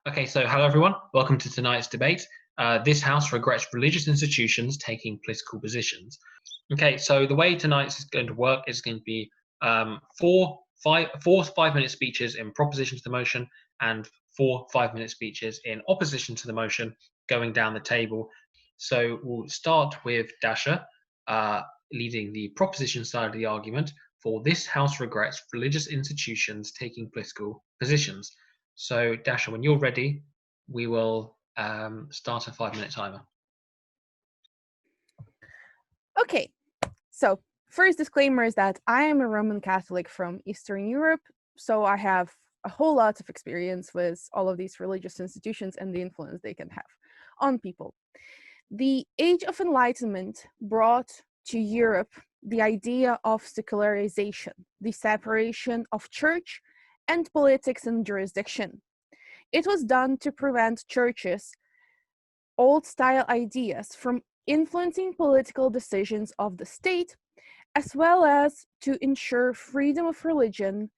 Okay, so hello everyone. Welcome to tonight's debate. This house regrets religious institutions taking political positions. Okay, so the way tonight's is going to work is going to be four 5-minute speeches in proposition to the motion and 4 5-minute speeches in opposition to the motion going down the table. So we'll start with Dasha leading the proposition side of the argument for this house regrets religious institutions taking political positions. So, Dasha, when you're ready, we will start a 5-minute timer. Okay, so first disclaimer is that I am a Roman Catholic from Eastern Europe, so I have a whole lot of experience with all of these religious institutions and the influence they can have on people. The Age of Enlightenment brought to Europe the idea of secularization, the separation of church and politics and jurisdiction. It was done to prevent churches' old-style ideas from influencing political decisions of the state, as well as to ensure freedom of religion,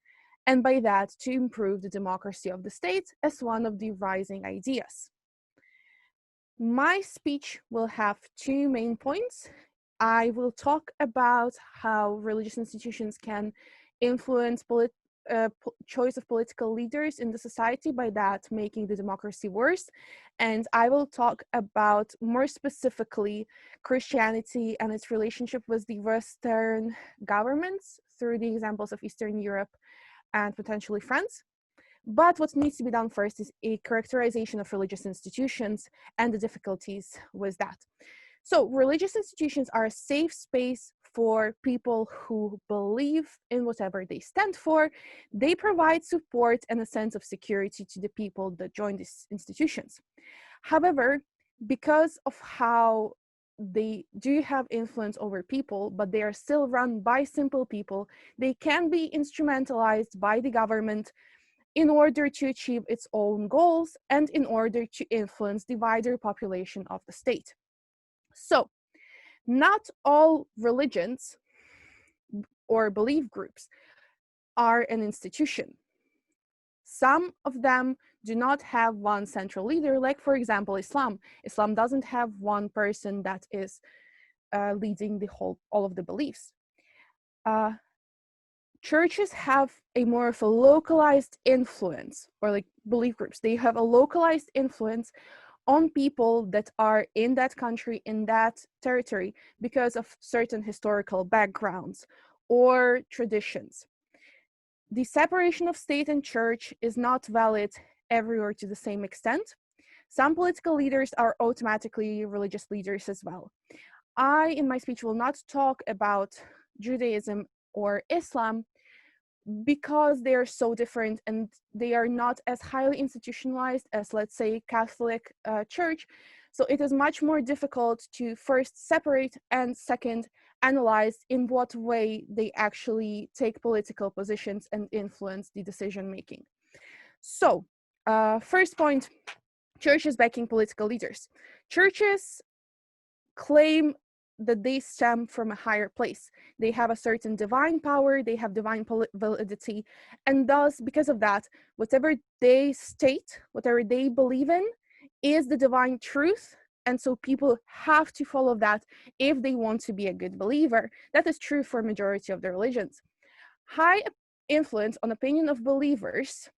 and by that to improve the democracy of the state as one of the rising ideas. My speech will have two main points. I will talk about how religious institutions can influence choice of political leaders in the society, by that making the democracy worse. And I will talk about more specifically Christianity and its relationship with the Western governments through the examples of Eastern Europe and potentially France. But what needs to be done first is a characterization of religious institutions and the difficulties with that. So religious institutions are a safe space for people who believe in whatever they stand for. They provide support and a sense of security to the people that join these institutions. However, because of how they do have influence over people, but they are still run by simple people, they can be instrumentalized by the government in order to achieve its own goals and in order to influence the wider population of the state. So, not all religions or belief groups are an institution. Some of them do not have one central leader, like for example, Islam. Islam doesn't have one person that is leading all of the beliefs. Churches have a more of a localized influence, or like belief groups, they have a localized influence on people that are in that country, in that territory, because of certain historical backgrounds or traditions. The separation of state and church is not valid everywhere to the same extent. Some political leaders are automatically religious leaders as well. I, in my speech, will not talk about Judaism or Islam because they are so different and they are not as highly institutionalized as, let's say, Catholic Church. So it is much more difficult to first separate and second analyze in what way they actually take political positions and influence the decision making. So first point, churches backing political leaders. Churches claim that they stem from a higher place. They have a certain divine power, they have divine validity, and thus, because of that, whatever they state, whatever they believe in, is the divine truth, and so people have to follow that if they want to be a good believer. That is true for majority of the religions. High influence on opinion of believers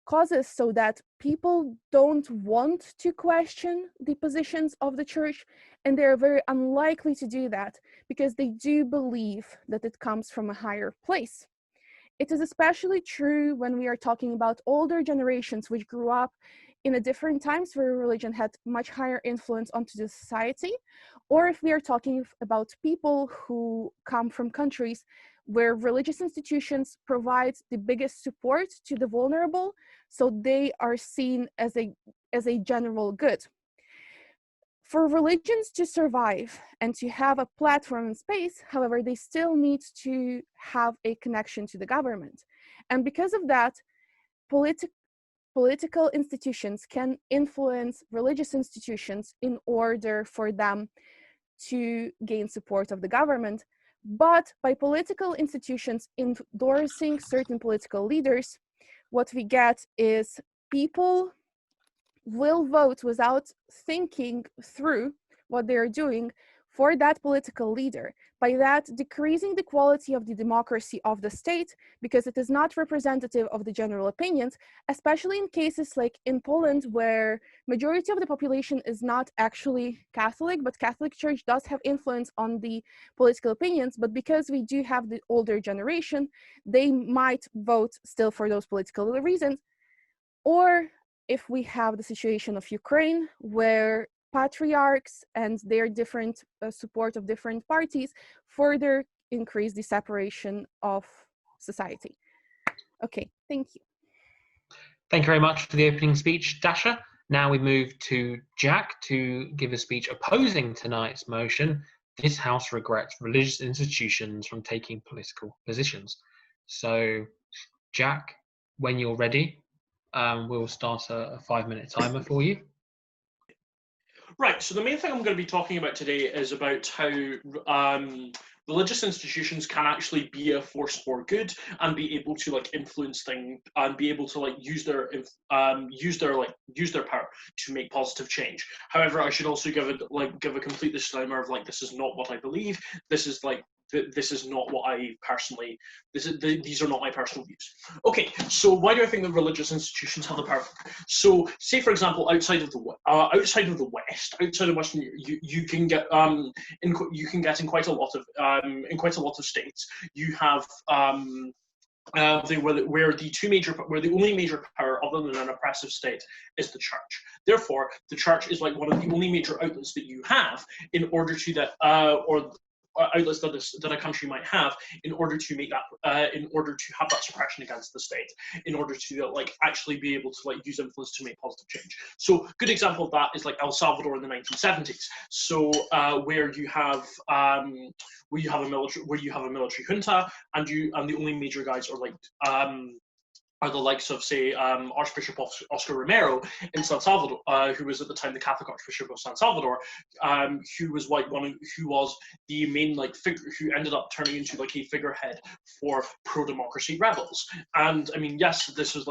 causes so that people don't want to question the positions of the church, and they're very unlikely to do that because they do believe that it comes from a higher place. It is especially true when we are talking about older generations which grew up in a different times where religion had much higher influence onto the society, or if we are talking about people who come from countries where religious institutions provide the biggest support to the vulnerable, so they are seen as a general good. For religions to survive and to have a platform and space, however, they still need to have a connection to the government. And because of that, political institutions can influence religious institutions in order for them to gain support of the government. But by political institutions endorsing certain political leaders, what we get is people will vote without thinking through what they're doing for that political leader, by that decreasing the quality of the democracy of the state, because it is not representative of the general opinions, especially in cases like in Poland, where majority of the population is not actually Catholic, but Catholic Church does have influence on the political opinions. But because we do have the older generation, they might vote still for those political reasons. Or if we have the situation of Ukraine, where patriarchs and their different support of different parties further increase the separation of society. Okay, thank you. Thank you very much for the opening speech, Dasha. Now we move to Jack to give a speech opposing tonight's motion. This House regrets religious institutions from taking political positions. So, Jack, when you're ready, we'll start a 5-minute timer for you. Right, so the main thing I'm going to be talking about today is about how religious institutions can actually be a force for good and be able to influence things and be able to use their power to make positive change. However, I should also give a complete disclaimer of this is not what I believe. This is not what I personally. These are not my personal views. Okay, so why do I think that religious institutions have the power? So, say for example, outside of the West, outside of Western, you can get in quite a lot of states. You have where the only major power other than an oppressive state is the church. Therefore, the church is one of the only major outlets that you have in order to that outlets that a country might have in order to make that in order to have that suppression against the state, in order to actually be able to use influence to make positive change. So good example of that is El Salvador in the 1970s. So where you have a military junta, and the only major guys are the likes of, say, Archbishop Oscar Romero in San Salvador, who was at the time the Catholic Archbishop of San Salvador, who was the main figure, who ended up turning into a figurehead for pro-democracy rebels. And I mean, yes, this was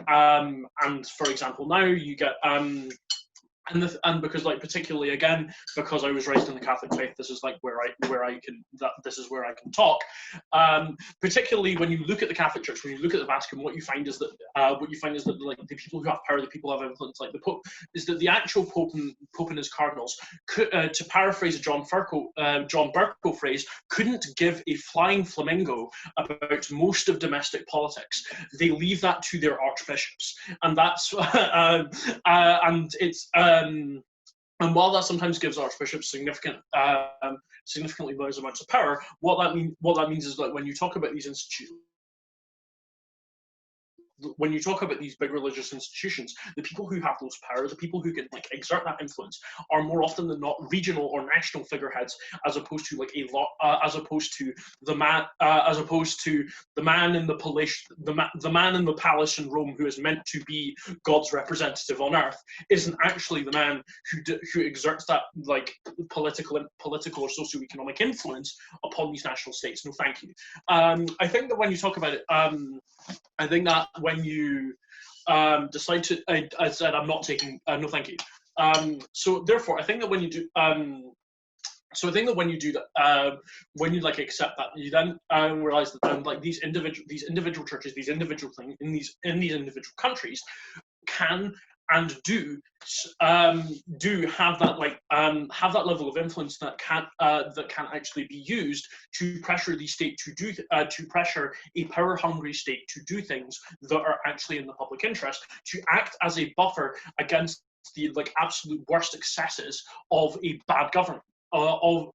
and for example, now you get and because particularly again because I was raised in the Catholic faith, this is where I can talk. Particularly when you look at the Catholic Church, when you look at the Vatican, what you find is that the people who have power, the people who have influence, the Pope, is that the actual Pope and his cardinals, to paraphrase a John Bercow phrase, couldn't give a flying flamingo about most of domestic politics. They leave that to their archbishops, and that's and it's. And while that sometimes gives archbishops significantly large amounts of power, what that means is when you talk about these institutions, when you talk about these big religious institutions, the people who have those power, the people who can exert that influence, are more often than not regional or national figureheads, as opposed to the man in the palace in Rome who is meant to be God's representative on earth, isn't actually the man who exerts that political or socioeconomic influence upon these national states. No, thank you. I think that when you talk about it, I think that when you decide to, I said I'm not taking, no thank you. So therefore, I think that when you do, so I think that when you do that, when you accept that, you then realize that then these individual churches, these individual things in these individual countries can and do have that level of influence that can actually be used to pressure the state to pressure a power-hungry state to do things that are actually in the public interest, to act as a buffer against the absolute worst excesses of a bad government, of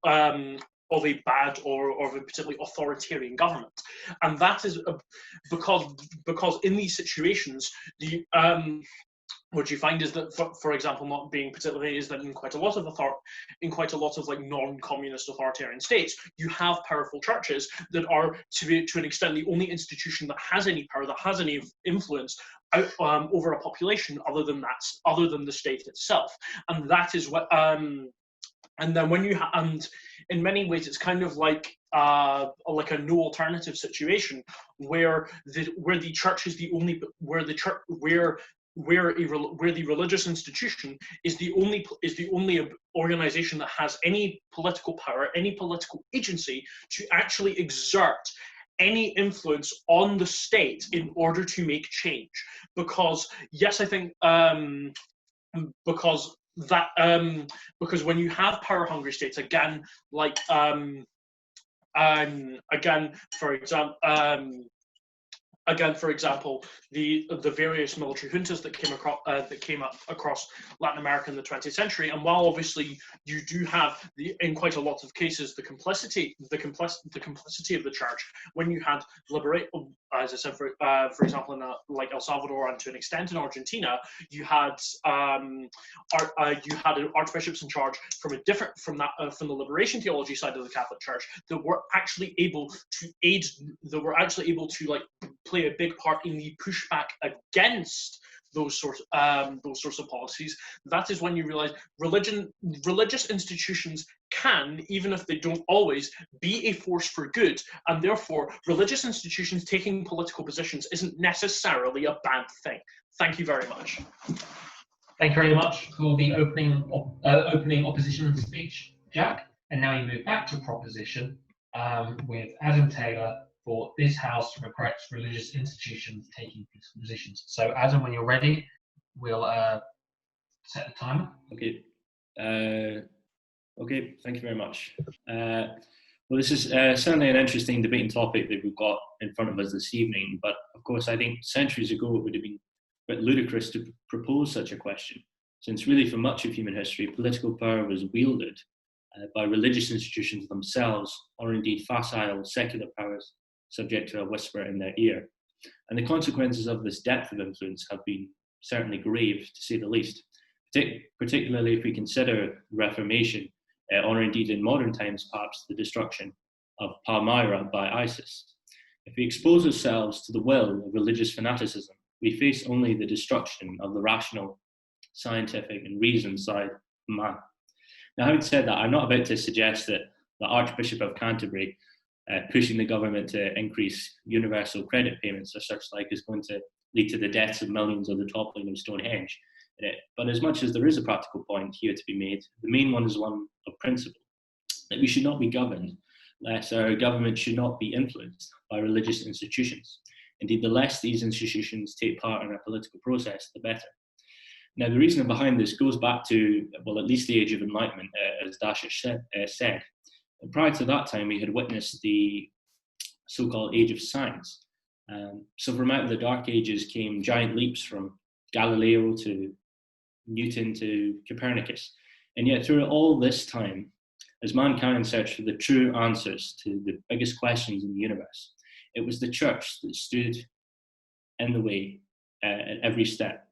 a bad or of a particularly authoritarian government. And that is because in these situations, what you find is that, for example, not being particularly, is that in quite a lot of non-communist authoritarian states, you have powerful churches that are, to an extent, the only institution that has any power, that has any influence over a population other than the state itself. And that is what. And then when you and in many ways, it's kind of like like a no alternative situation where the church is the only where the religious institution is the only organization that has any political power, any political agency to actually exert any influence on the state in order to make change. Because yes, I think because when you have power hungry states, again, like again, for example, the various military juntas that came up across Latin America in the 20th century, and while obviously you do have in quite a lot of cases the complicity of the church, when you had as I said, for example, in like El Salvador and to an extent in Argentina, you had archbishops in charge from the liberation theology side of the Catholic Church that were actually able to like play a big part in the pushback against those sorts of policies. That is when you realize religious institutions can, even if they don't always, be a force for good, and therefore religious institutions taking political positions isn't necessarily a bad thing. Thank you very much. Thank you very much for the opening opposition speech, Jack. And now you move back to proposition with Adam Taylor for this House regrets religious institutions taking political positions. So Adam, when you're ready, we'll set the timer. Okay. Okay, thank you very much. Well, this is certainly an interesting debating topic that we've got in front of us this evening, but of course I think centuries ago it would have been a bit ludicrous to propose such a question, since really for much of human history, political power was wielded by religious institutions themselves, or indeed facile secular powers subject to a whisper in their ear. And the consequences of this depth of influence have been certainly grave, to say the least, particularly if we consider the Reformation, or indeed in modern times perhaps the destruction of Palmyra by ISIS. If we expose ourselves to the will of religious fanaticism, we face only the destruction of the rational, scientific and reasoned side of man. Now, having said that, I'm not about to suggest that the Archbishop of Canterbury pushing the government to increase universal credit payments or such like is going to lead to the deaths of millions or the toppling of Stonehenge. But as much as there is a practical point here to be made, the main one is one of principle, that we should not be governed, less our government should not be influenced by religious institutions. Indeed, the less these institutions take part in our political process, the better. Now, the reason behind this goes back to, well, at least the Age of Enlightenment, as Dasha said. And prior to that time, we had witnessed the so-called Age of Science. So from out of the Dark Ages came giant leaps from Galileo to Newton to Copernicus. And yet through all this time, as mankind searched for the true answers to the biggest questions in the universe, it was the church that stood in the way at every step.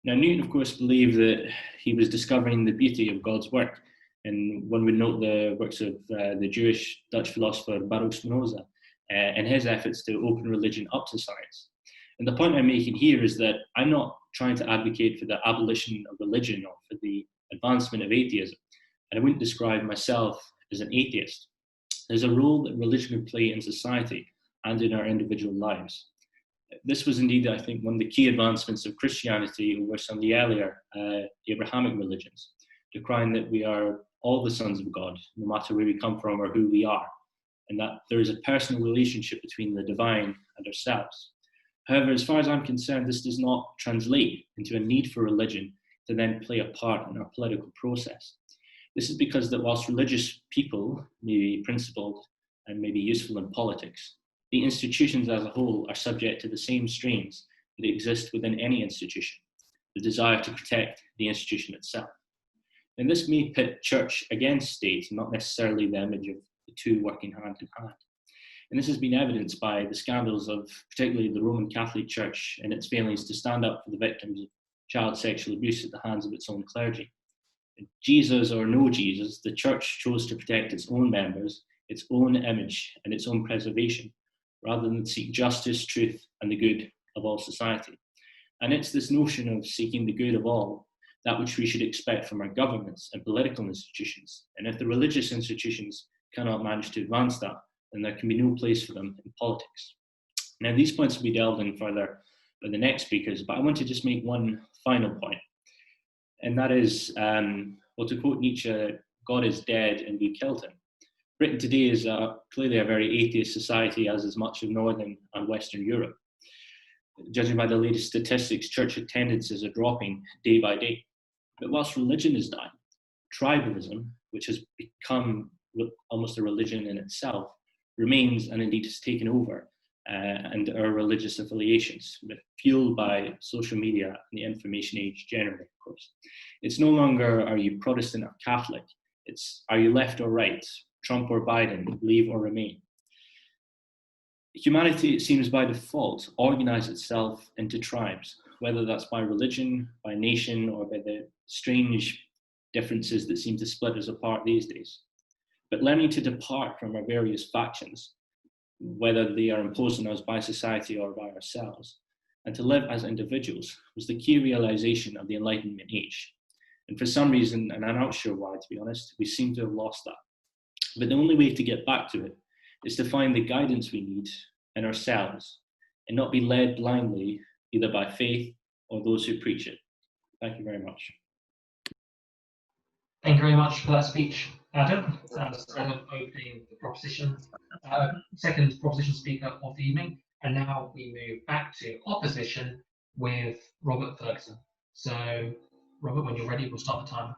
Now, Newton, of course, believed that he was discovering the beauty of God's work. And one would note the works of the Jewish Dutch philosopher Baruch Spinoza and his efforts to open religion up to science. And the point I'm making here is that I'm not trying to advocate for the abolition of religion or for the advancement of atheism. And I wouldn't describe myself as an atheist. There's a role that religion can play in society and in our individual lives. This was indeed, I think, one of the key advancements of Christianity over some of the earlier Abrahamic religions, decrying that we are all the sons of God, no matter where we come from or who we are, and that there is a personal relationship between the divine and ourselves. However, as far as I'm concerned, this does not translate into a need for religion to then play a part in our political process. This is because that whilst religious people may be principled and may be useful in politics, the institutions as a whole are subject to the same strains that exist within any institution, the desire to protect the institution itself. And this may pit church against state, not necessarily the image of the two working hand in hand. And this has been evidenced by the scandals of particularly the Roman Catholic Church and its failings to stand up for the victims of child sexual abuse at the hands of its own clergy. Jesus or no Jesus, the church chose to protect its own members, its own image and its own preservation, rather than seek justice, truth and the good of all society. And it's this notion of seeking the good of all that which we should expect from our governments and political institutions. And if the religious institutions cannot manage to advance that, then there can be no place for them in politics. Now, these points will be delved in further by the next speakers, but I want to just make one final point, and that is, well, to quote Nietzsche, God is dead and we killed him. Britain today is clearly a very atheist society, as is much of Northern and Western Europe. Judging by the latest statistics, church attendances are dropping day by day. But whilst religion is dying, tribalism, which has become almost a religion in itself, remains and indeed has taken over, and our religious affiliations, fueled by social media and the information age generally, of course. It's no longer, are you Protestant or Catholic? It's, are you left or right? Trump or Biden? Leave or remain? Humanity, it seems by default, organizes itself into tribes, whether that's by religion, by nation, or by the strange differences that seem to split us apart these days. But learning to depart from our various factions, whether they are imposed on us by society or by ourselves, and to live as individuals was the key realization of the Enlightenment age. And for some reason, and I'm not sure why, to be honest, we seem to have lost that. But the only way to get back to it is to find the guidance we need in ourselves and not be led blindly either by faith or those who preach it. Thank you very much. Thank you very much for that speech, Adam. That's opening the proposition, second proposition speaker of the evening. And now we move back to opposition with Robert Ferguson. So, Robert, when you're ready, we'll start the timer.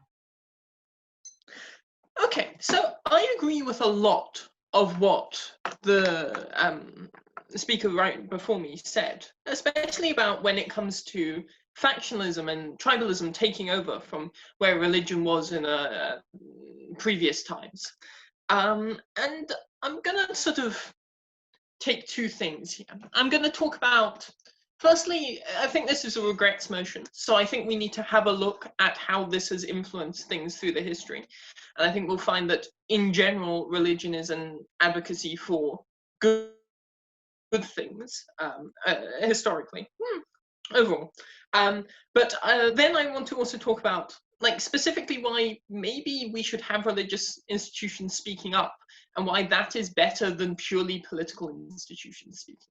Okay, so I agree with a lot of what the speaker right before me said, especially about when it comes to factionalism and tribalism taking over from where religion was in previous times. And I'm going to sort of take two things here. I'm going to talk about, firstly, I think this is a regrets motion. So I think we need to have a look at how this has influenced things through the history. And I think we'll find that in general, religion is an advocacy for good things historically, overall. But then I want to also talk about, like, specifically why maybe we should have religious institutions speaking up and why that is better than purely political institutions speaking.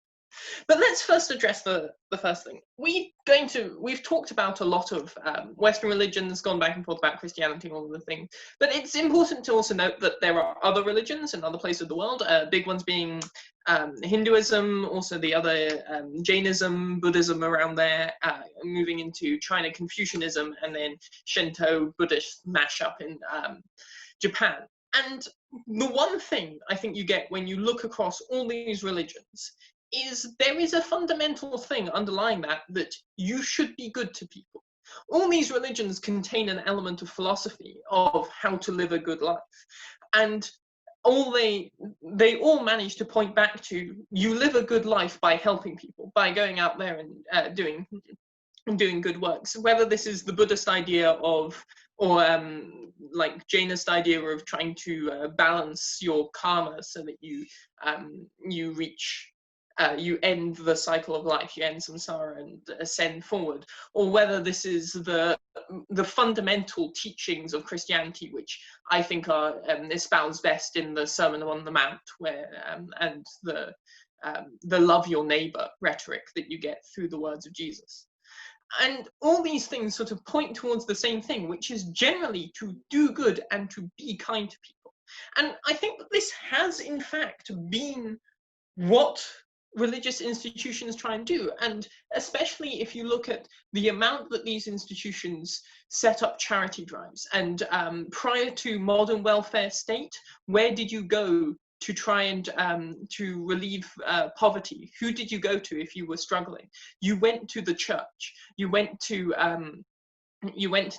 But let's first address the first thing. We've talked about a lot of Western religions, gone back and forth about Christianity and all of the things. But it's important to also note that there are other religions in other places of the world, big ones being Hinduism, also the other Jainism, Buddhism around there, moving into China, Confucianism, and then Shinto, Buddhist mashup in Japan. And the one thing I think you get when you look across all these religions is there is a fundamental thing underlying that you should be good to people. All these religions contain an element of philosophy of how to live a good life. And they all manage to point back to, you live a good life by helping people, by going out there and doing good works. Whether this is the Buddhist idea of, or like Jainist idea of trying to balance your karma so that you reach, you end the cycle of life, you end samsara and ascend forward, or whether this is the fundamental teachings of Christianity, which I think are espoused best in the Sermon on the Mount, where and the love your neighbor rhetoric that you get through the words of Jesus. And all these things sort of point towards the same thing, which is generally to do good and to be kind to people. And I think that this has, in fact, been what religious institutions try and do. And especially if you look at the amount that these institutions set up charity drives. And prior to modern welfare state, where did you go to try and to relieve poverty? Who did you go to if you were struggling? You went to the church. You went to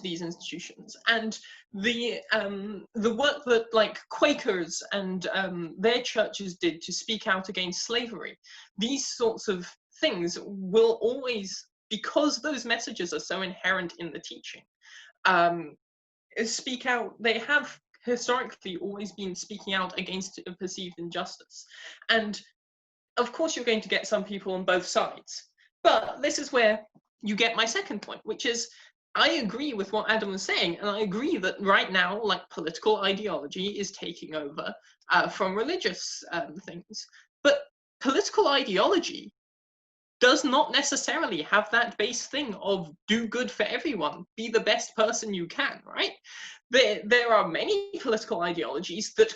these institutions, and the work that like Quakers and their churches did to speak out against slavery, these sorts of things will always, because those messages are so inherent in the teaching, speak out. They have historically always been speaking out against a perceived injustice. And of course you're going to get some people on both sides. But this is where you get my second point, which is I agree with what Adam was saying, and I agree that right now, like, political ideology is taking over from religious things. But political ideology does not necessarily have that base thing of do good for everyone, be the best person you can, right? There are many political ideologies that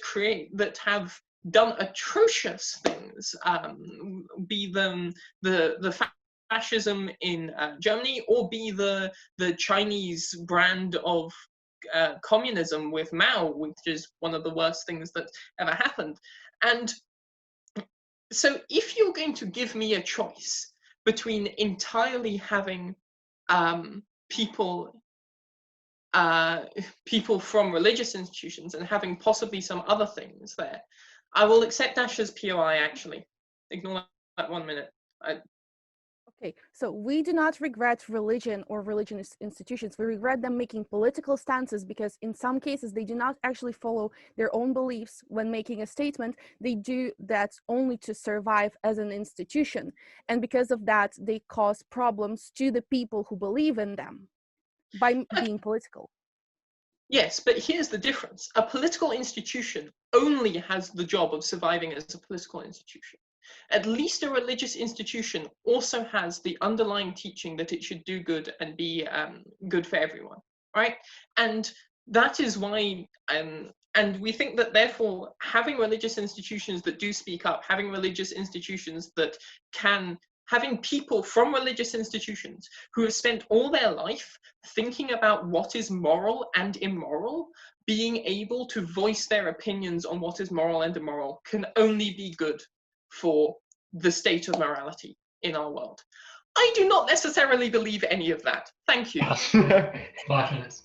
have done atrocious things, be them the fascism in Germany, or be the Chinese brand of communism with Mao, which is one of the worst things that ever happened. And so if you're going to give me a choice between entirely having people from religious institutions and having possibly some other things there, I will accept Dasha's POI, actually. Ignore that 1 minute. Okay, so we do not regret religion or religious institutions. We regret them making political stances because in some cases they do not actually follow their own beliefs when making a statement. They do that only to survive as an institution. And because of that, they cause problems to the people who believe in them by being political. Yes, but here's the difference. A political institution only has the job of surviving as a political institution. At least a religious institution also has the underlying teaching that it should do good and be good for everyone, right? And that is why, and we think that therefore having religious institutions that do speak up, having religious institutions that can, having people from religious institutions who have spent all their life thinking about what is moral and immoral, being able to voice their opinions on what is moral and immoral can only be good for the state of morality in our world. I do not necessarily believe any of that. Thank you. 5 minutes.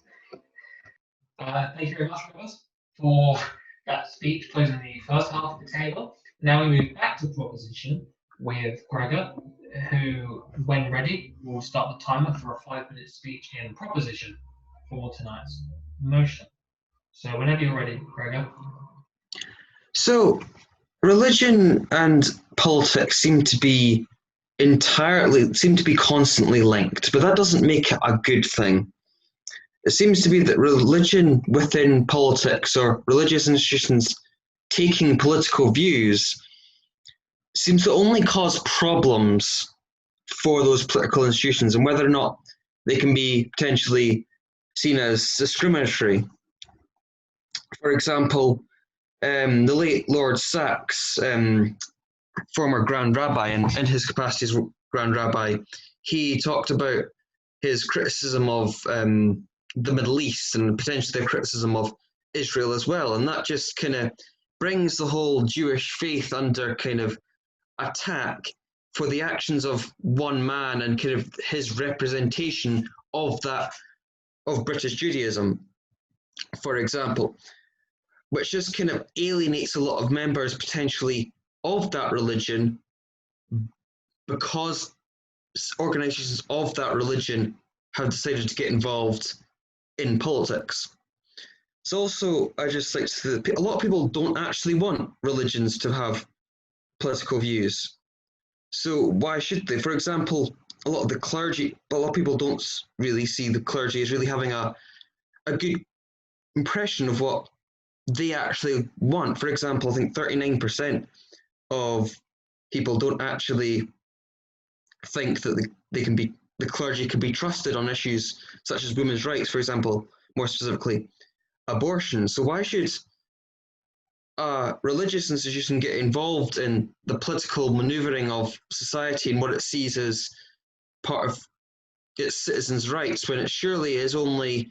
Thank you very much, Ross, for that speech closing the first half of the table. Now we move back to proposition with Gregor, who, when ready, will start the timer for a 5-minute speech in proposition for tonight's motion. So whenever you're ready, Gregor. So, religion and politics seem to be constantly linked, but that doesn't make it a good thing. It seems to be that religion within politics or religious institutions taking political views seems to only cause problems for those political institutions, and whether or not they can be potentially seen as discriminatory. For example, the late Lord Sachs, former Grand Rabbi, and in his capacity as Grand Rabbi, he talked about his criticism of the Middle East and potentially their criticism of Israel as well. And that just kind of brings the whole Jewish faith under kind of attack for the actions of one man and kind of his representation of that, of British Judaism, for example, which just kind of alienates a lot of members potentially of that religion because organizations of that religion have decided to get involved in politics. So also, I just like to say that a lot of people don't actually want religions to have political views. So why should they? For example, a lot of the clergy, a lot of people don't really see the clergy as really having a good impression of what they actually want. For example, I think 39% of people don't actually think that the clergy can be trusted on issues such as women's rights, for example, more specifically abortion. So why should a religious institution get involved in the political maneuvering of society and what it sees as part of its citizens' rights, when it surely is only,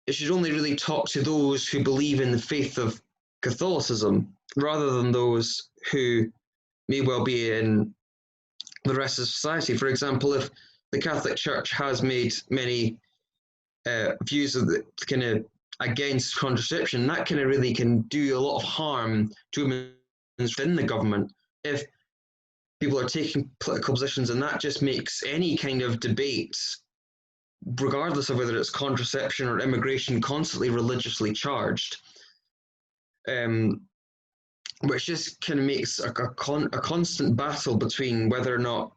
it should only really talk to those who believe in the faith of Catholicism, rather than those who may well be in the rest of society. For example, if the Catholic Church has made many views of the kind of against contraception, that kind of really can do a lot of harm to women within the government if people are taking political positions, and that just makes any kind of debate, regardless of whether it's contraception or immigration, constantly religiously charged, which just kind of makes a constant battle between whether or not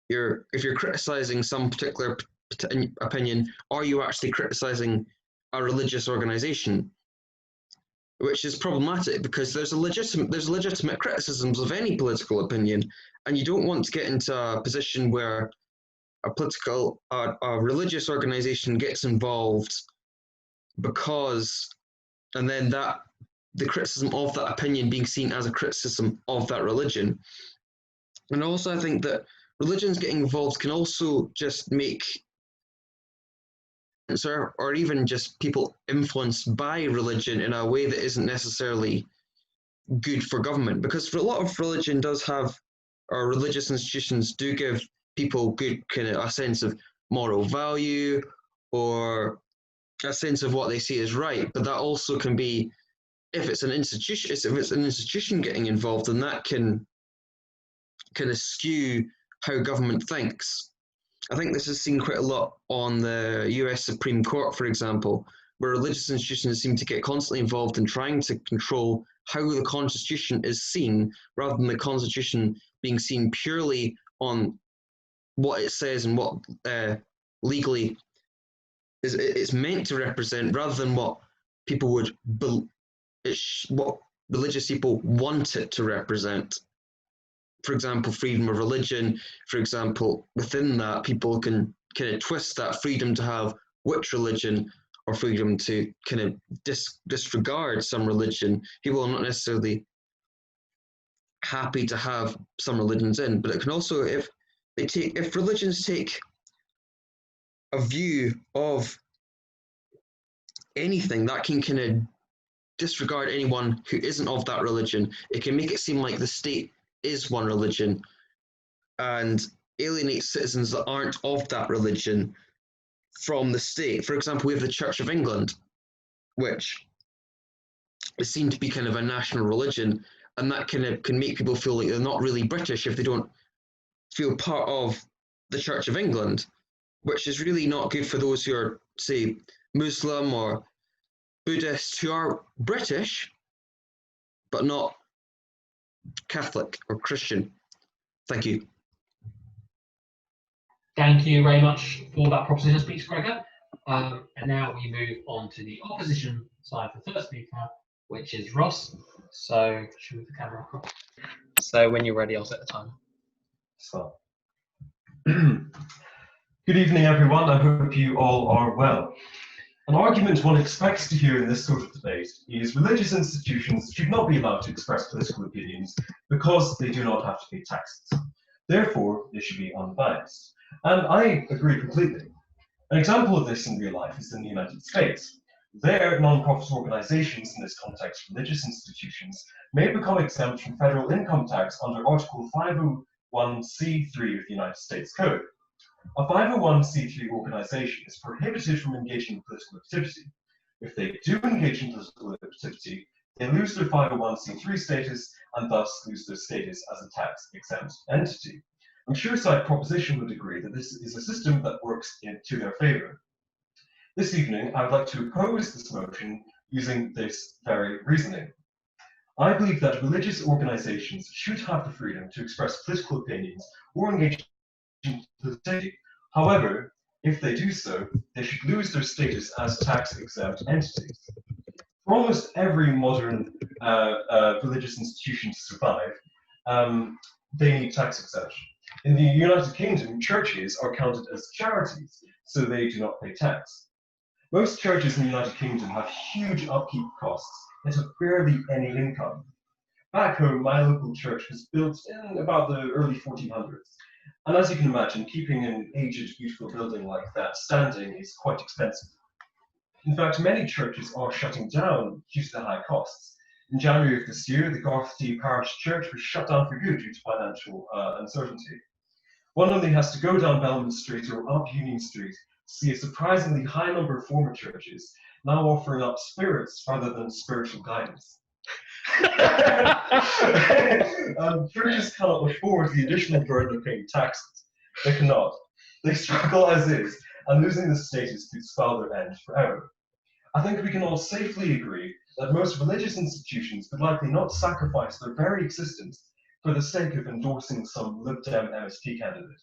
if you're criticizing some particular opinion, are you actually criticising a religious organisation? Which is problematic because there's legitimate criticisms of any political opinion, and you don't want to get into a position where a religious organisation gets involved and then the criticism of that opinion being seen as a criticism of that religion. And also, I think that religions getting involved can also just make, or even just people influenced by religion in a way that isn't necessarily good for government. Because for a lot of religion does have, or religious institutions do give people good kind of a sense of moral value or a sense of what they see as right. But that also can be, if it's an institution getting involved, then that can kind of skew how government thinks. I think this is seen quite a lot on the US Supreme Court, for example, where religious institutions seem to get constantly involved in trying to control how the Constitution is seen, rather than the Constitution being seen purely on what it says and what legally it's meant to represent, rather than what people what religious people want it to represent. For example, freedom of religion. For example, within that, people can kind of twist that freedom to have which religion, or freedom to kind of disregard some religion. People are not necessarily happy to have some religions in, but it can also, if religions take a view of anything, that can kind of disregard anyone who isn't of that religion. It can make it seem like the state is one religion and alienate citizens that aren't of that religion from the state. For example, we have the Church of England, which is seen to be kind of a national religion, and that kind of can make people feel like they're not really British if they don't feel part of the Church of England, which is really not good for those who are, say, Muslim or Buddhist, who are British but not Catholic or Christian. Thank you. Thank you very much for that proposition speech, Gregor. And now we move on to the opposition side for the first speaker, which is Ross. So should we move the camera across? So when you're ready, I'll set the timer. So, good evening, everyone. I hope you all are well. An argument one expects to hear in this sort of debate is religious institutions should not be allowed to express political opinions because they do not have to pay taxes. Therefore, they should be unbiased. And I agree completely. An example of this in real life is in the United States. There, non-profit organizations, in this context religious institutions, may become exempt from federal income tax under Article 501c3 of the United States Code. A 501c3 organization is prohibited from engaging in political activity. If they do engage in political activity, they lose their 501c3 status and thus lose their status as a tax-exempt entity. I'm sure Side Proposition would agree that this is a system that works to their favor. This evening, I would like to oppose this motion using this very reasoning. I believe that religious organizations should have the freedom to express political opinions or engage in politics. However, if they do so, they should lose their status as tax-exempt entities. For almost every modern religious institution to survive, they need tax exemption. In the United Kingdom, churches are counted as charities, so they do not pay tax. Most churches in the United Kingdom have huge upkeep costs and have barely any income. Back home, my local church was built in about the early 1400s. And as you can imagine, keeping an aged, beautiful building like that standing is quite expensive. In fact, many churches are shutting down due to the high costs. In January of this year, the Garthy Parish Church was shut down for good due to financial uncertainty. One only has to go down Belmont Street or up Union Street to see a surprisingly high number of former churches now offering up spirits rather than spiritual guidance. Churches cannot afford the additional burden of paying taxes. They cannot. They struggle as is, and losing this status could spell their end forever. I think we can all safely agree that most religious institutions would likely not sacrifice their very existence for the sake of endorsing some Lib Dem MSP candidate.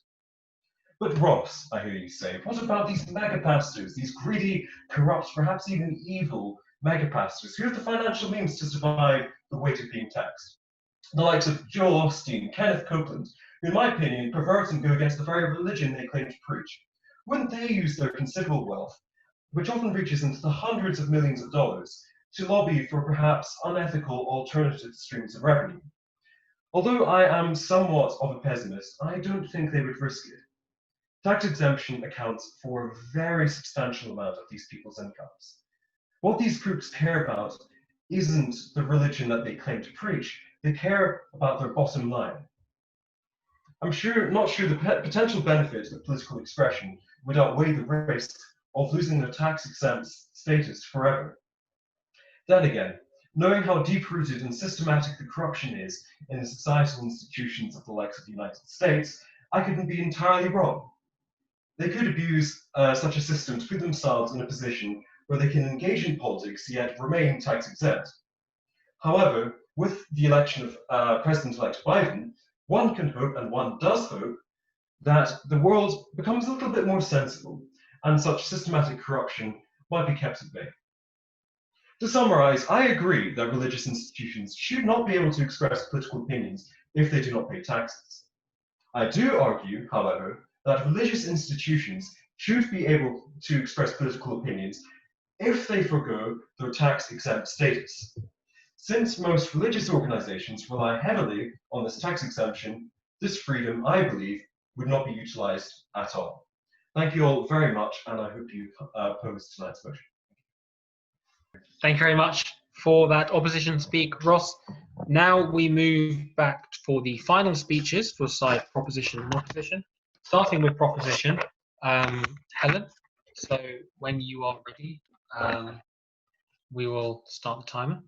But Ross, I hear you say, what about these megapastors, these greedy, corrupt, perhaps even evil megapastors who have the financial means to survive the weight of being taxed? The likes of Joel Osteen, Kenneth Copeland, who in my opinion pervert and go against the very religion they claim to preach. Wouldn't they use their considerable wealth, which often reaches into the hundreds of millions of dollars, to lobby for perhaps unethical alternative streams of revenue? Although I am somewhat of a pessimist, I don't think they would risk it. Tax exemption accounts for a very substantial amount of these people's incomes. What these groups care about isn't the religion that they claim to preach, they care about their bottom line. I'm not sure the potential benefit of political expression would outweigh the risk of losing their tax-exempt status forever. Then again, knowing how deep-rooted and systematic the corruption is in the societal institutions of the likes of the United States, I couldn't be entirely wrong. They could abuse such a system to put themselves in a position where they can engage in politics yet remain tax-exempt. However, with the election of President-elect Biden, one can hope, and one does hope, that the world becomes a little bit more sensible and such systematic corruption might be kept at bay. To summarize, I agree that religious institutions should not be able to express political opinions if they do not pay taxes. I do argue, however, that religious institutions should be able to express political opinions if they forego their tax-exempt status. Since most religious organizations rely heavily on this tax exemption, this freedom, I believe, would not be utilized at all. Thank you all very much, and I hope you oppose tonight's motion. Thank you very much for that opposition speak, Ross. Now we move back for the final speeches for side proposition and opposition. Starting with proposition, Helen. So when you are ready, we will start the timer.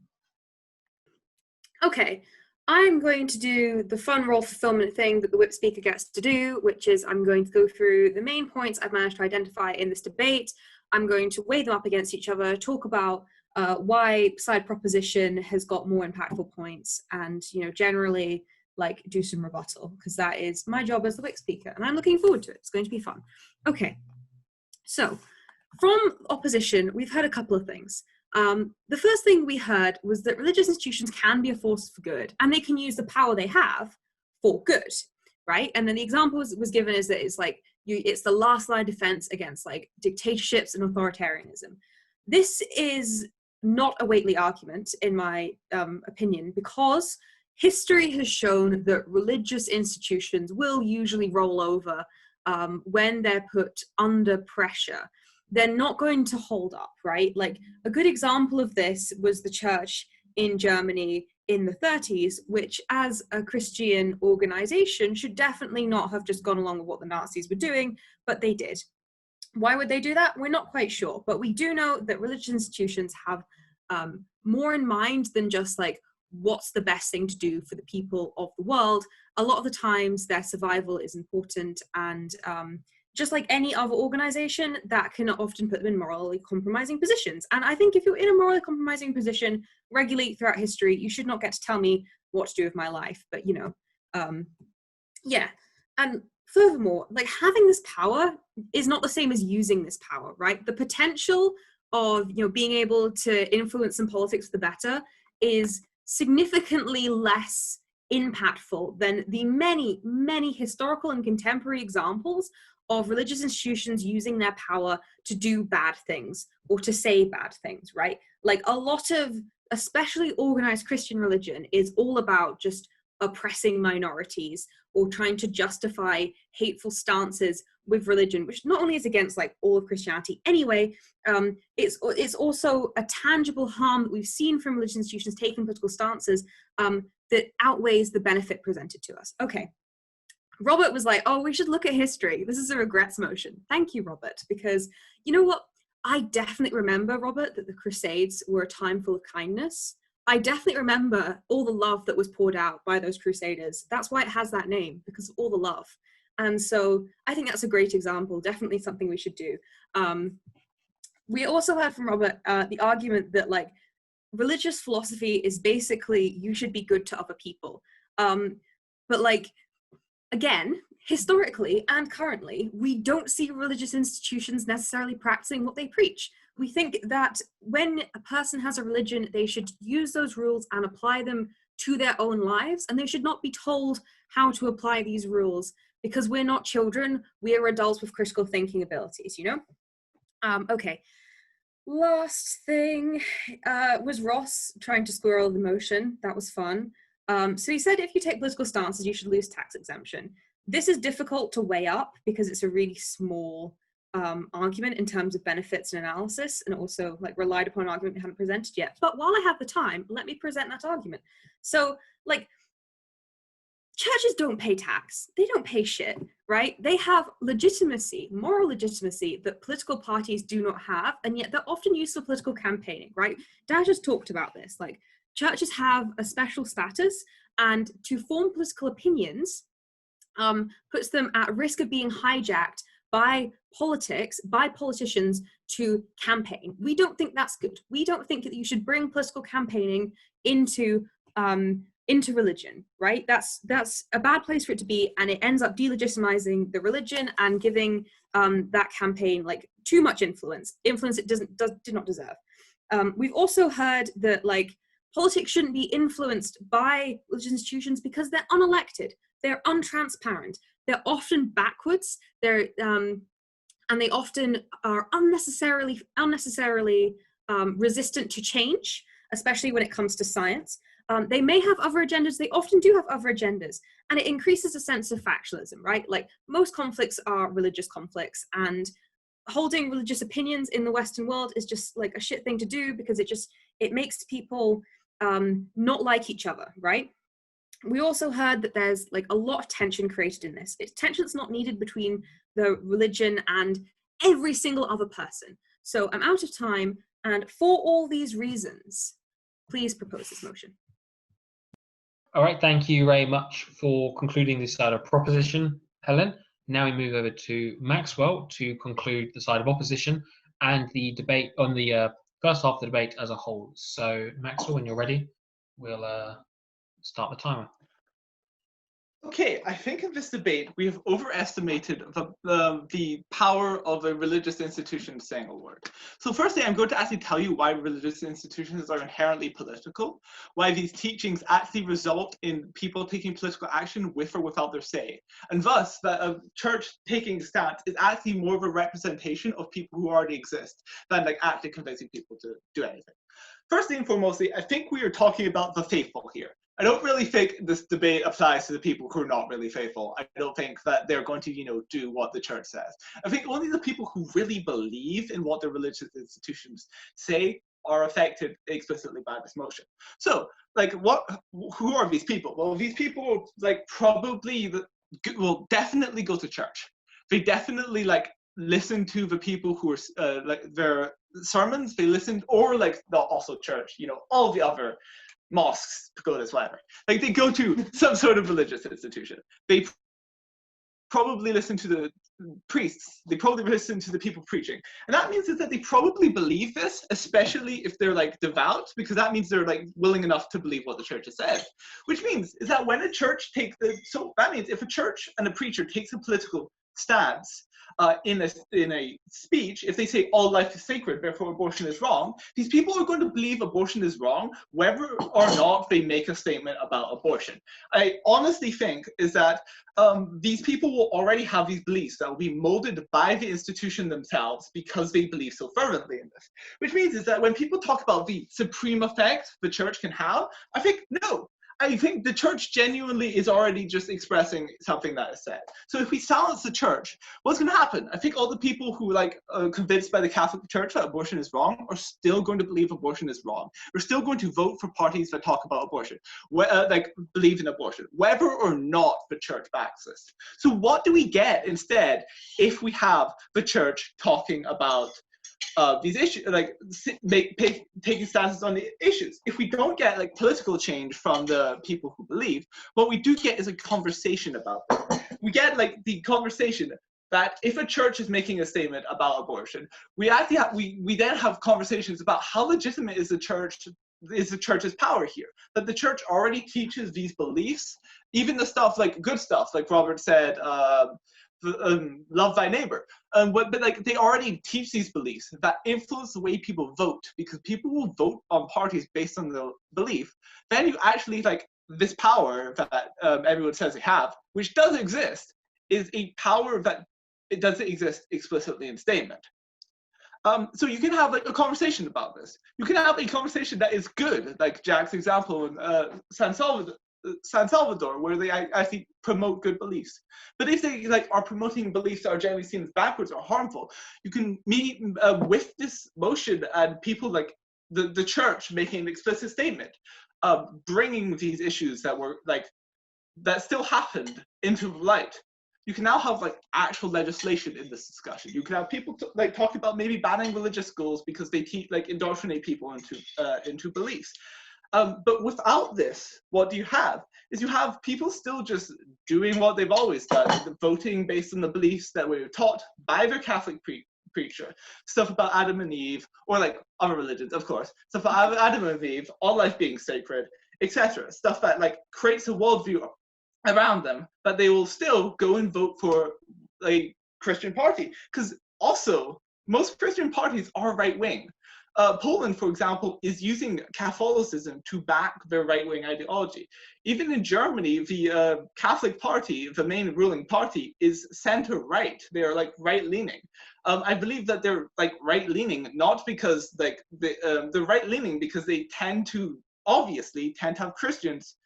Okay, I'm going to do the fun role fulfillment thing that the whip speaker gets to do, which is I'm going to go through the main points I've managed to identify in this debate. I'm going to weigh them up against each other, talk about why side proposition has got more impactful points, and generally like do some rebuttal, because that is my job as the whip speaker, and I'm looking forward to it. It's going to be fun. Okay, so from opposition, we've heard a couple of things. The first thing we heard was that religious institutions can be a force for good, and they can use the power they have for good, right? And then the example was given is that it's like it's the last line of defense against like dictatorships and authoritarianism. This is not a weighty argument, in my opinion, because history has shown that religious institutions will usually roll over when they're put under pressure. They're not going to hold up, right? Like a good example of this was the church in Germany in the 30s, which as a Christian organization should definitely not have just gone along with what the Nazis were doing, but they did. Why would they do that? We're not quite sure, but we do know that religious institutions have more in mind than just like, what's the best thing to do for the people of the world. A lot of the times their survival is important, and just like any other organization, that can often put them in morally compromising positions. And I think if you're in a morally compromising position regularly throughout history, you should not get to tell me what to do with my life. But yeah. And furthermore, like having this power is not the same as using this power, right? The potential of being able to influence some politics for the better is significantly less impactful than the many, many historical and contemporary examples of religious institutions using their power to do bad things or to say bad things, right? Like a lot of, especially organized Christian religion, is all about just oppressing minorities or trying to justify hateful stances with religion, which not only is against like all of Christianity anyway, it's also a tangible harm that we've seen from religious institutions taking political stances that outweighs the benefit presented to us. Okay. Robert was like, oh, we should look at history. This is a regrets motion. Thank you, Robert, because you know what? I definitely remember, Robert, that the Crusades were a time full of kindness. I definitely remember all the love that was poured out by those Crusaders. That's why it has that name, because of all the love. And so I think that's a great example, definitely something we should do. We also heard from Robert the argument that like religious philosophy is basically you should be good to other people. But like, again, historically and currently, we don't see religious institutions necessarily practicing what they preach. We think that when a person has a religion, they should use those rules and apply them to their own lives, and they should not be told how to apply these rules, because we're not children, we are adults with critical thinking abilities, you know? Okay, last thing was Ross trying to squirrel the motion. That was fun. So he said if you take political stances, you should lose tax exemption. This is difficult to weigh up because it's a really small argument in terms of benefits and analysis, and also like relied upon an argument we haven't presented yet. But while I have the time, let me present that argument. So like, churches don't pay tax. They don't pay shit, right? They have legitimacy, moral legitimacy that political parties do not have, and yet they're often used for political campaigning, right? Dasha's talked about this. Like, churches have a special status, and to form political opinions puts them at risk of being hijacked by politics, by politicians to campaign. We don't think that's good. We don't think that you should bring political campaigning into religion, right? That's a bad place for it to be, and it ends up delegitimizing the religion and giving that campaign like too much influence it did not deserve. We've also heard that like politics shouldn't be influenced by religious institutions because they're unelected, they're untransparent, they're often backwards, and they often are unnecessarily resistant to change, especially when it comes to science. They may have other agendas, they often do have other agendas, and it increases a sense of factionalism, right? Like, most conflicts are religious conflicts, and holding religious opinions in the Western world is just like a shit thing to do because it makes people not like each other, right? We also heard that there's like a lot of tension created in this. It's tension that's not needed between the religion and every single other person. So I'm out of time, and for all these reasons, please propose this motion. All right, thank you very much for concluding this side of proposition, Helen. Now we move over to Maxwell to conclude the side of opposition and the debate on the first half of the debate as a whole. So Maxwell, when you're ready, we'll start the timer. Okay, I think in this debate we have overestimated the power of a religious institution saying a word. So firstly, I'm going to actually tell you why religious institutions are inherently political, why these teachings actually result in people taking political action with or without their say, and thus that a church taking stance is actually more of a representation of people who already exist than like actually convincing people to do anything. Firstly and foremostly, I think we are talking about the faithful here. I don't really think this debate applies to the people who are not really faithful. I don't think that they're going to, do what the church says. I think only the people who really believe in what the religious institutions say are affected explicitly by this motion. So, like, who are these people? Well, these people, like, probably will definitely go to church. They definitely, like, listen to the people who are, like, their sermons. They listen, or, like, also church, all the other mosques, pagodas, whatever. Like, they go to some sort of religious institution. They probably listen to the priests. They probably listen to the people preaching. And that means that they probably believe this, especially if they're like devout, because that means they're like willing enough to believe what the church has said. Which means is that when a church so that means if a church and a preacher takes a political stance in a speech, if they say all life is sacred, therefore abortion is wrong, these people are going to believe abortion is wrong, whether or not they make a statement about abortion. I honestly think is that these people will already have these beliefs that will be molded by the institution themselves because they believe so fervently in this. Which means is that when people talk about the supreme effect the church can have, I think no. I think the church genuinely is already just expressing something that is said. So if we silence the church, what's going to happen? I think all the people who are convinced by the Catholic Church that abortion is wrong are still going to believe abortion is wrong. We're still going to vote for parties that talk about abortion, believe in abortion, whether or not the church backs this. So what do we get instead if we have the church talking about these issues, taking stances on the issues? If we don't get political change from the people who believe, what we do get is a conversation about it. We get the conversation that if a church is making a statement about abortion, we actually have, we then have conversations about how legitimate is the church's power here. That the church already teaches these beliefs even the stuff like good stuff, like Robert said, love thy neighbor. But like they already teach these beliefs that influence the way people vote, because people will vote on parties based on the belief. Then you actually like this power that everyone says they have, which does exist, is a power that it doesn't exist explicitly in statement. So you can have like a conversation about this. You can have a conversation that is good, like Jack's example in San Salvador, where they actually promote good beliefs. But if they like are promoting beliefs that are generally seen as backwards or harmful, you can meet with this motion and people like the church making an explicit statement, bringing these issues that were like that still happened into light. You can now have like actual legislation in this discussion. You can have people like talking about maybe banning religious schools because they indoctrinate people into beliefs. But without this, what do you have? Is you have people still just doing what they've always done, voting based on the beliefs that were taught by their Catholic preacher. Stuff about Adam and Eve, or like other religions, of course. Stuff about Adam and Eve, all life being sacred, etc. Stuff that like creates a worldview around them, but they will still go and vote for a Christian party. Because also, most Christian parties are right-wing. Poland, for example, is using Catholicism to back their right-wing ideology. Even in Germany, the Catholic Party, the main ruling party, is center-right. They are like right-leaning. I believe that they're like right-leaning, not because like they're right-leaning because they obviously tend to have Christians.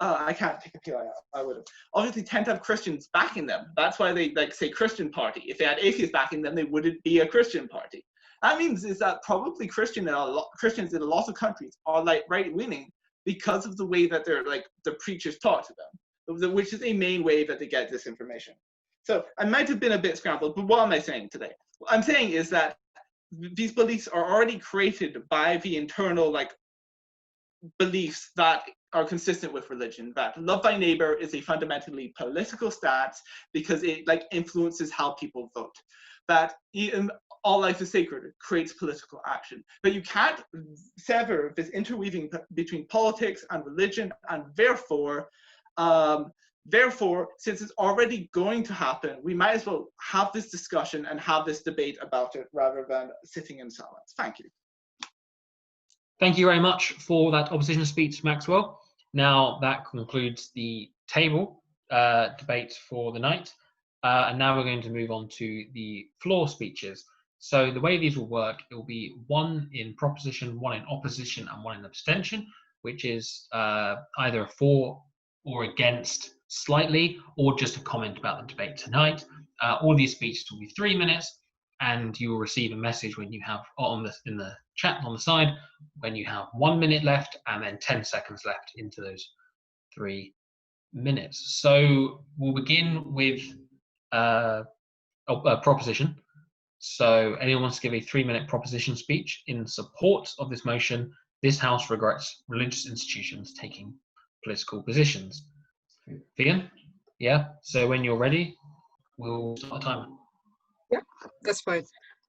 I can't take a peel. I would have obviously tend to have Christians backing them. That's why they like say Christian party. If they had atheists backing them, they wouldn't be a Christian party. That means is that probably Christians in a lot of countries are like right-leaning because of the way that they're like the preachers taught to them, which is a main way that they get this information. So I might have been a bit scrambled, but what am I saying today? What I'm saying is that these beliefs are already created by the internal like beliefs that are consistent with religion, that love thy neighbor is a fundamentally political stance because it like influences how people vote, that all life is sacred creates political action. But you can't sever this interweaving between politics and religion, and therefore, since it's already going to happen, we might as well have this discussion and have this debate about it rather than sitting in silence. Thank you. Thank you very much for that opposition speech, Maxwell. Now that concludes the table debate for the night. And now we're going to move on to the floor speeches. So the way these will work, it will be one in proposition, one in opposition, and one in abstention, which is either for or against slightly, or just a comment about the debate tonight. All these speeches will be 3 minutes, and you will receive a message when you have in the chat on the side when you have 1 minute left, and then 10 seconds left into those 3 minutes. So we'll begin with a proposition. So anyone wants to give a 3-minute proposition speech in support of this motion, this House regrets religious institutions taking political positions. Fiyin? Yeah, so when you're ready, we'll start the timer. Yeah, that's fine.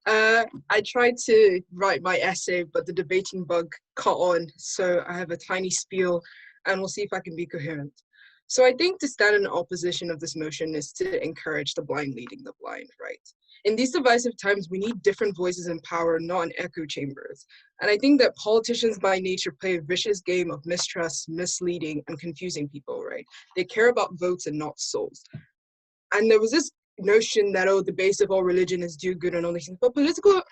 I tried to write my essay, but the debating bug caught on, so I have a tiny spiel, and we'll see if I can be coherent. So I think to stand in opposition of this motion is to encourage the blind leading the blind, right? In these divisive times, we need different voices in power, not in echo chambers. And I think that politicians by nature play a vicious game of mistrust, misleading, and confusing people, right? They care about votes and not souls. And there was this notion that, oh, the base of all religion is do good and all these things. But political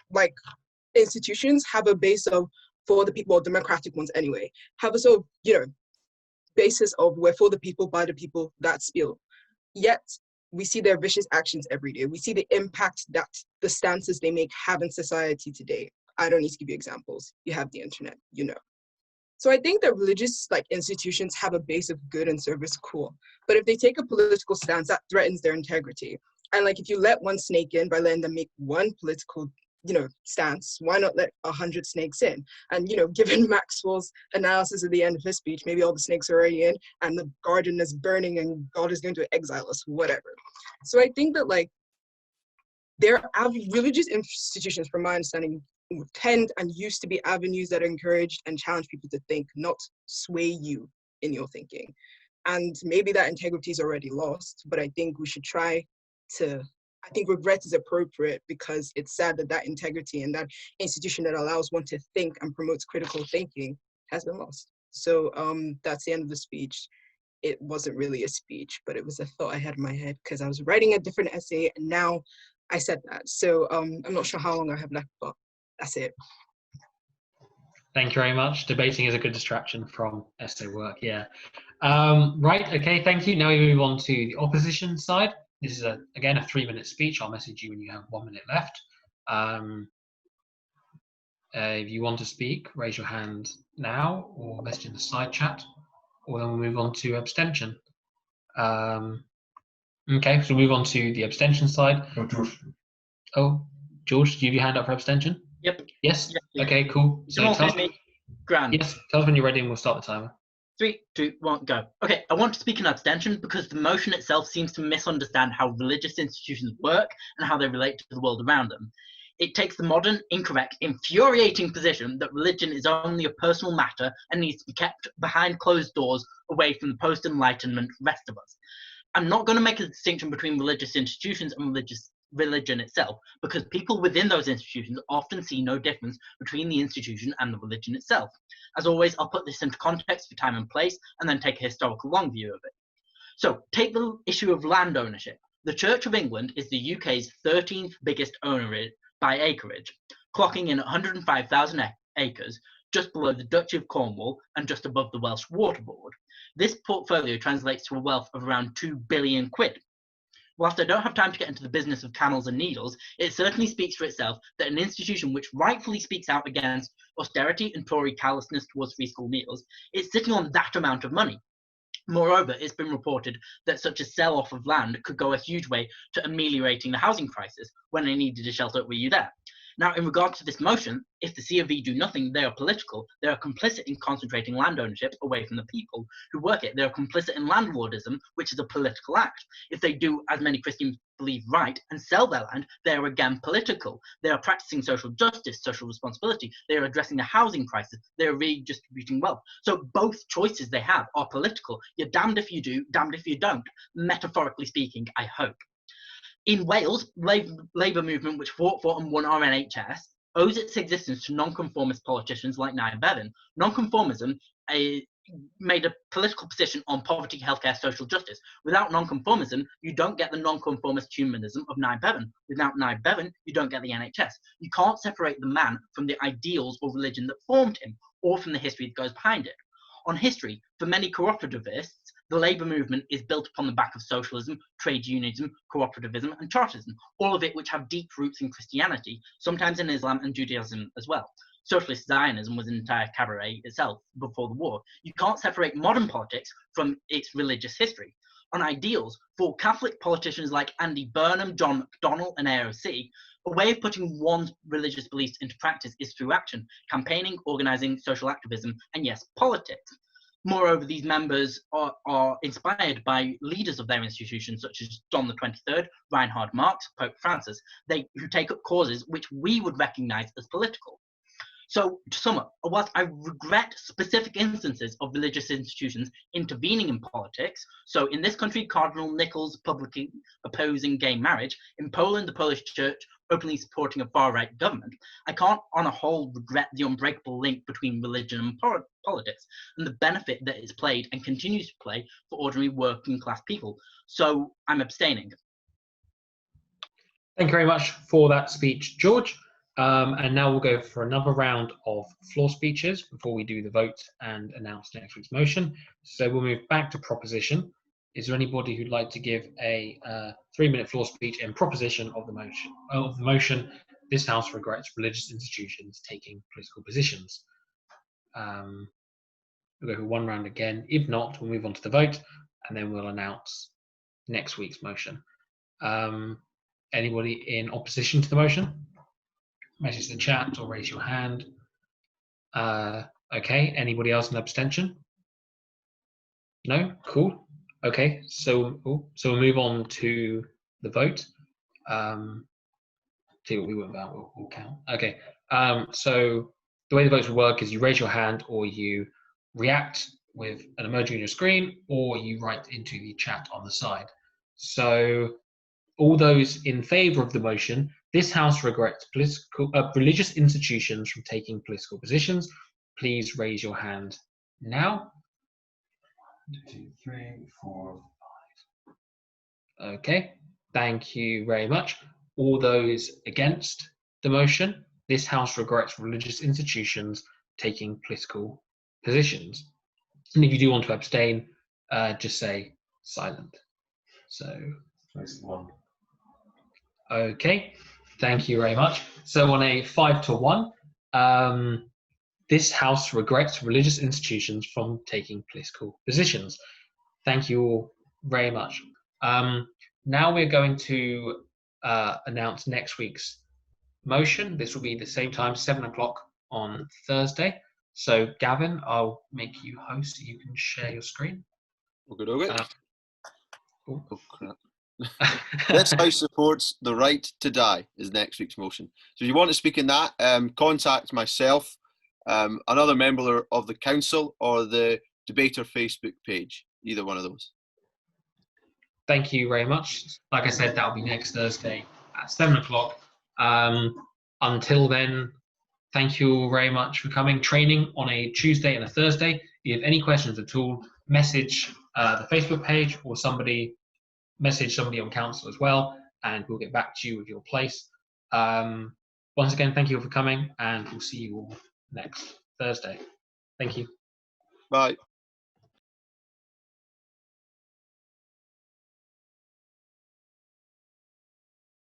institutions have a base of for the people, well, democratic ones anyway, have a sort of, basis of we're for the people, by the people, that spiel. Yet, we see their vicious actions every day. We see the impact that the stances they make have in society today. I don't need to give you examples. You have the internet, So I think that religious institutions have a base of good and service, cool. But if they take a political stance, that threatens their integrity. And if you let one snake in by letting them make one political stance, why not let 100 snakes in? And, given Maxwell's analysis at the end of his speech, maybe all the snakes are already in and the garden is burning and God is going to exile us, whatever. So I think that there are religious institutions, from my understanding, tend and used to be avenues that encourage and challenge people to think, not sway you in your thinking. And maybe that integrity is already lost, but I think we should try to, I think regret is appropriate because it's sad that that integrity and that institution that allows one to think and promotes critical thinking has been lost. So that's the end of the speech. It wasn't really a speech, but it was a thought I had in my head because I was writing a different essay and now I said that. So I'm not sure how long I have left, but that's it. Thank you very much. Debating is a good distraction from essay work, yeah. Right, okay, thank you. Now we move on to the opposition side. This is, again, a 3-minute speech. I'll message you when you have 1 minute left. If you want to speak, raise your hand now or message in the side chat, or then we'll move on to abstention. Okay, so we'll move on to the abstention side. Oh, George. Oh, George, do you have your hand up for abstention? Yep. Yes? Yep. Okay, cool. So tell us, Grand. yes, tell us when you're ready and we'll start the timer. 3, 2, 1, go. Okay, I want to speak in abstention because the motion itself seems to misunderstand how religious institutions work and how they relate to the world around them. It takes the modern, incorrect, infuriating position that religion is only a personal matter and needs to be kept behind closed doors away from the post-enlightenment rest of us. I'm not going to make a distinction between religious institutions and religion itself, because people within those institutions often see no difference between the institution and the religion itself. As always, I'll put this into context for time and place, and then take a historical long view of it. So, take the issue of land ownership. The Church of England is the UK's 13th biggest owner by acreage, clocking in 105,000 acres, just below the Duchy of Cornwall and just above the Welsh Water Board. This portfolio translates to a wealth of around 2 billion quid. Whilst I don't have time to get into the business of camels and needles, it certainly speaks for itself that an institution which rightfully speaks out against austerity and Tory callousness towards free school meals is sitting on that amount of money. Moreover, it's been reported that such a sell-off of land could go a huge way to ameliorating the housing crisis. When I needed a shelter, were you there? Now, in regards to this motion, if the C of E do nothing, they are political. They are complicit in concentrating land ownership away from the people who work it. They are complicit in landlordism, which is a political act. If they do, as many Christians believe, right, and sell their land, they are again political. They are practicing social justice, social responsibility. They are addressing the housing crisis. They are redistributing wealth. So both choices they have are political. You're damned if you do, damned if you don't. Metaphorically speaking, I hope. In Wales, Labour movement, which fought for and won our NHS, owes its existence to nonconformist politicians like Niall Bevan. Nonconformism made a political position on poverty, healthcare, social justice. Without nonconformism, you don't get the nonconformist humanism of Niall Bevan. Without Niall Bevan, you don't get the NHS. You can't separate the man from the ideals or religion that formed him, or from the history that goes behind it. On history, for many cooperativists, the labour movement is built upon the back of socialism, trade unionism, cooperativism, and Chartism, all of it which have deep roots in Christianity, sometimes in Islam and Judaism as well. Socialist Zionism was an entire cabaret itself before the war. You can't separate modern politics from its religious history. On ideals, for Catholic politicians like Andy Burnham, John McDonnell, and AOC, a way of putting one's religious beliefs into practice is through action, campaigning, organising, social activism, and yes, politics. Moreover, these members are inspired by leaders of their institutions, such as John the 23rd, Reinhard Marx, Pope Francis, who take up causes which we would recognise as political. So, to sum up, whilst I regret specific instances of religious institutions intervening in politics, so in this country, Cardinal Nichols publicly opposing gay marriage, in Poland, the Polish Church openly supporting a far-right government, I can't, on a whole, regret the unbreakable link between religion and politics, and the benefit that it's played and continues to play for ordinary working-class people. So, I'm abstaining. Thank you very much for that speech, George. And now we'll go for another round of floor speeches before we do the vote and announce next week's motion. So we'll move back to proposition. Is there anybody who'd like to give a 3-minute floor speech in proposition of the motion? This House regrets religious institutions taking political positions. We'll go for one round again. If not, we'll move on to the vote, and then we'll announce next week's motion. Anybody in opposition to the motion? Message the chat or raise your hand. Okay, anybody else in abstention? No? Cool. Okay, so we'll move on to the vote. See what we went about, we'll count. Okay, so the way the votes will work is you raise your hand or you react with an emoji on your screen, or you write into the chat on the side. So all those in favour of the motion, this House regrets religious institutions from taking political positions, please raise your hand now. 1, 2, 3, 4, 5. Okay, thank you very much. All those against the motion, this House regrets religious institutions taking political positions. And if you do want to abstain, just say silent. So, okay, thank you very much. So on a 5 to 1, this House regrets religious institutions from taking political positions. Thank you all very much. Now we're going to announce next week's motion. This will be the same time, 7 o'clock on Thursday. So Gavin, I'll make you host so you can share your screen. Okay. Oh crap. This House supports the right to die is next week's motion. So if you want to speak in that, contact myself, another member of the council, or the Debater Facebook page, either one of those. Thank you very much. Like I said, that'll be next Thursday at 7 o'clock. Until then, thank you all very much for coming. Training on a Tuesday and a Thursday. If you have any questions at all, message the Facebook page, or message somebody on council as well, and we'll get back to you with your place. Once again, thank you all for coming, and we'll see you all next Thursday. Thank you. Bye.